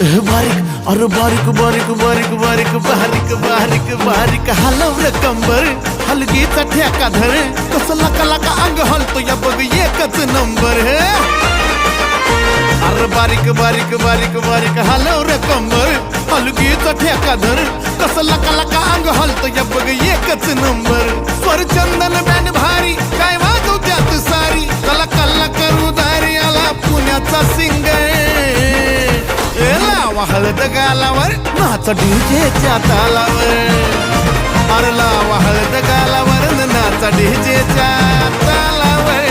बारीक अरे बारीक बारीक बारीक बारीक बारीक बारीक बारीक हलव रे कंबर हलगीचा ठेका धर कसं लका लका अंग हलतो या बघ एकच नंबर हे अरे बारीक बारीक बारीक बारीक हलव रे कंबर हलगीचा ठेका धर कसं लका लका अंग हलतो या बघ एकच नंबर स्वर चंदन बँड भारी काय वाजव त्यात सारी कला कल्ला करू दारी आला पुण्याचा सिंगर लावा हळद गालावर नाच डीजेच्या तालावर अरे लावा हळद गालावर नाच डीजेच्या तालावर